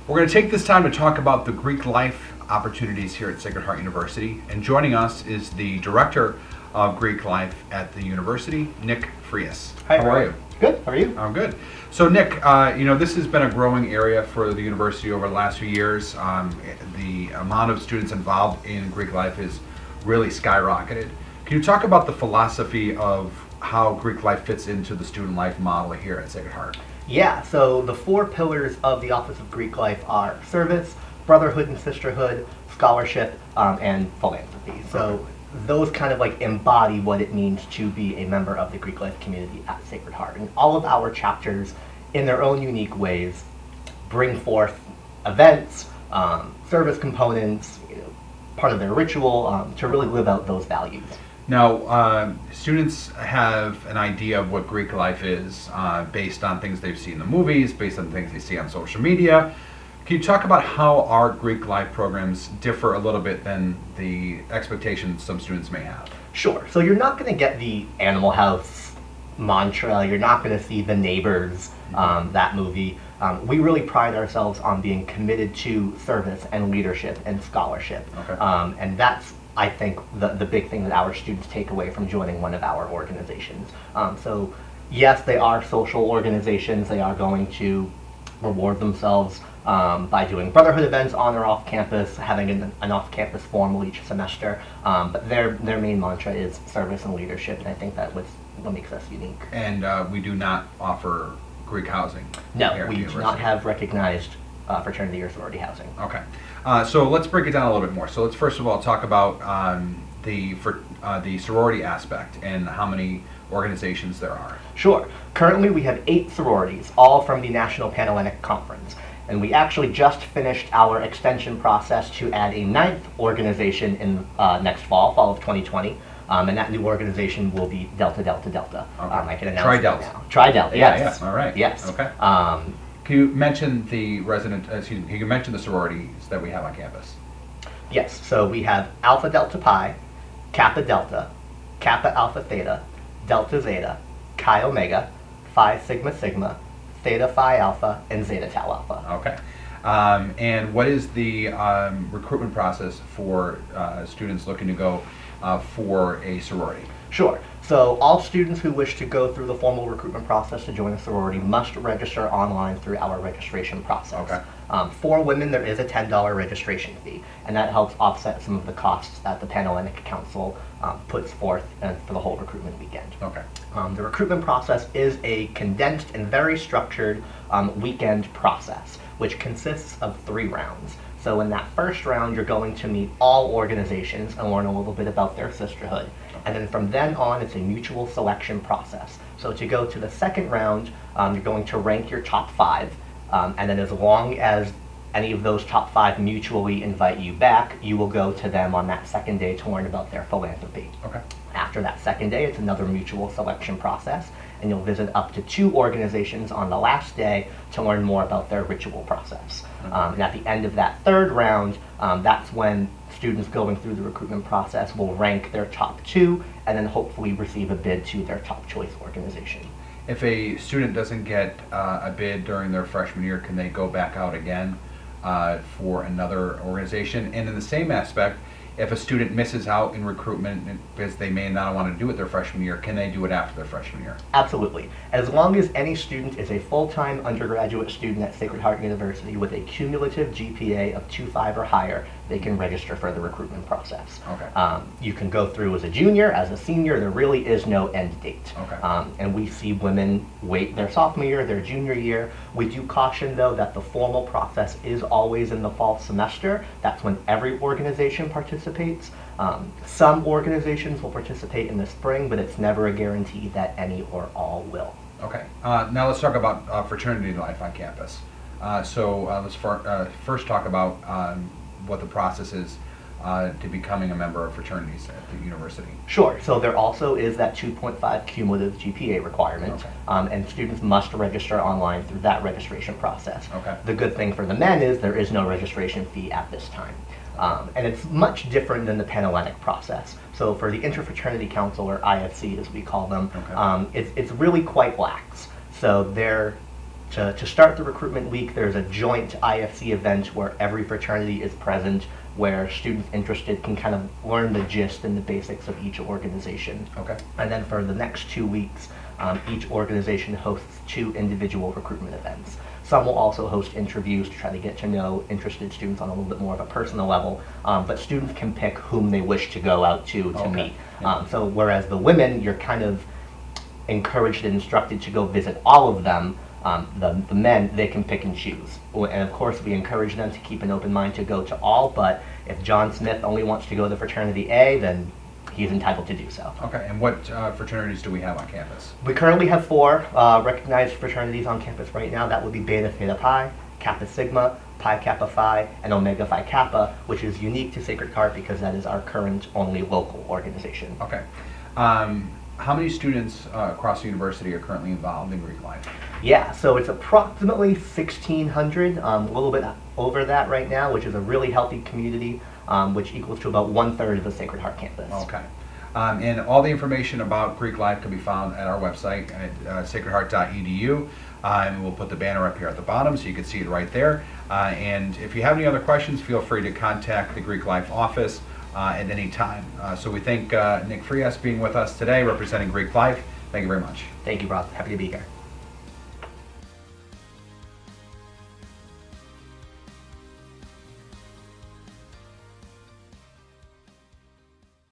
We're going to take this time to talk about the Greek life opportunities here at Sacred Heart University. And joining us is the Director of Greek Life at the University, Nick Frias. Hi, how are you? Good. How are you? I'm good. So Nick, this has been a growing area for the university over the last few years. The amount of students involved in Greek life is really skyrocketed. Can you talk about the philosophy of how Greek life fits into the student life model here at Sacred Heart? Yeah, so the 4 pillars of the Office of Greek Life are service, brotherhood and sisterhood, scholarship, and philanthropy. So those kind of like embody what it means to be a member of the Greek life community at Sacred Heart. And all of our chapters, in their own unique ways, bring forth events, service components, part of their ritual, to really live out those values. Now, students have an idea of what Greek life is based on things they've seen in the movies, based on things they see on social media. Can you talk about how our Greek life programs differ a little bit than the expectations some students may have? Sure. So you're not going to get the Animal House mantra. You're not going to see The Neighbors, that movie. We really pride ourselves on being committed to service and leadership and scholarship. Okay. And that's, I think, the big thing that our students take away from joining one of our organizations. So yes, they are social organizations. They are going to reward themselves by doing brotherhood events on or off campus, having an off-campus formal each semester. But their main mantra is service and leadership, and I think that was what makes us unique. And we do not offer Greek housing. No, we do not have recognized fraternity or sorority housing. Okay. So let's break it down a little bit more. So let's first of all talk about the sorority aspect and how many organizations there are. Sure. Currently we have 8 sororities, all from the National Panhellenic Conference. And we actually just finished our extension process to add a 9th organization in next fall of 2020. And that new organization will be Delta Delta Delta. Okay. I can announce Tri-Delta. it now. Tri-Delta, yes. Yeah, all right. Yes. Okay. Can you mention can you mention the sororities that we have on campus? Yes, so we have Alpha Delta Pi, Kappa Delta, Kappa Alpha Theta, Delta Zeta, Chi Omega, Phi Sigma Sigma, Theta Phi Alpha, and Zeta Tau Alpha. Okay. And what is the recruitment process for students looking to go for a sorority? Sure. So all students who wish to go through the formal recruitment process to join a sorority must register online through our registration process. Okay. For women, there is a $10 registration fee, and that helps offset some of the costs that the Panhellenic Council puts forth for the whole recruitment weekend. Okay. The recruitment process is a condensed and very structured weekend process, which consists of 3 rounds. So in that first round, you're going to meet all organizations and learn a little bit about their sisterhood. And then from then on, it's a mutual selection process. So to go to the second round, you're going to rank your top 5. And then as long as any of those top 5 mutually invite you back, you will go to them on that second day to learn about their philanthropy. Okay. After that second day, it's another mutual selection process, and you'll visit up to 2 organizations on the last day to learn more about their ritual process. And at the end of that third round, that's when students going through the recruitment process will rank their top 2 and then hopefully receive a bid to their top choice organization. If a student doesn't get a bid during their freshman year, can they go back out again for another organization? And in the same aspect, if a student misses out in recruitment because they may not want to do it their freshman year, can they do it after their freshman year? Absolutely. As long as any student is a full-time undergraduate student at Sacred Heart University with a cumulative GPA of 2.5 or higher, they can register for the recruitment process. Okay. You can go through as a junior, as a senior. There really is no end date. Okay. And we see women wait their sophomore year, their junior year. We do caution, though, that the formal process is always in the fall semester. That's when every organization participates. Some organizations will participate in the spring, but it's never a guarantee that any or all will. Okay. Now let's talk about fraternity life on campus. So let's first talk about what the process is to becoming a member of fraternities at the university. Sure. So there also is that 2.5 cumulative GPA requirement, Okay. And students must register online through that registration process. Okay. The good thing for the men is there is no registration fee at this time. And it's much different than the Panhellenic process. So for the Interfraternity Council, or IFC as we call them, Okay. it's really quite lax. So their To start the recruitment week, there's a joint IFC event where every fraternity is present, where students interested can kind of learn the gist and the basics of each organization. Okay. And then for the next 2 weeks, each organization hosts 2 individual recruitment events. Some will also host interviews to try to get to know interested students on a little bit more of a personal level, but students can pick whom they wish to go out to Okay. meet. Yeah. So whereas the women, you're kind of encouraged and instructed to go visit all of them, the men, they can pick and choose. And of course, we encourage them to keep an open mind to go to all, but if John Smith only wants to go to fraternity A, then he's entitled to do so. Okay, and what fraternities do we have on campus? We currently have 4 recognized fraternities on campus right now. That would be Beta Theta Pi, Kappa Sigma, Pi Kappa Phi, and Omega Phi Kappa, which is unique to Sacred Heart because that is our current only local organization. Okay. How many students across the university are currently involved in Greek life? Yeah, so it's approximately 1,600, a little bit over that right now, which is a really healthy community, which equals to about 1/3 of the Sacred Heart campus. Okay. And all the information about Greek life can be found at our website at sacredheart.edu. And we'll put the banner up here at the bottom so you can see it right there. And if you have any other questions, feel free to contact the Greek Life office at any time. So we thank Nick Frias being with us today representing Greek Life. Thank you very much. Thank you, Rob. Happy to be here.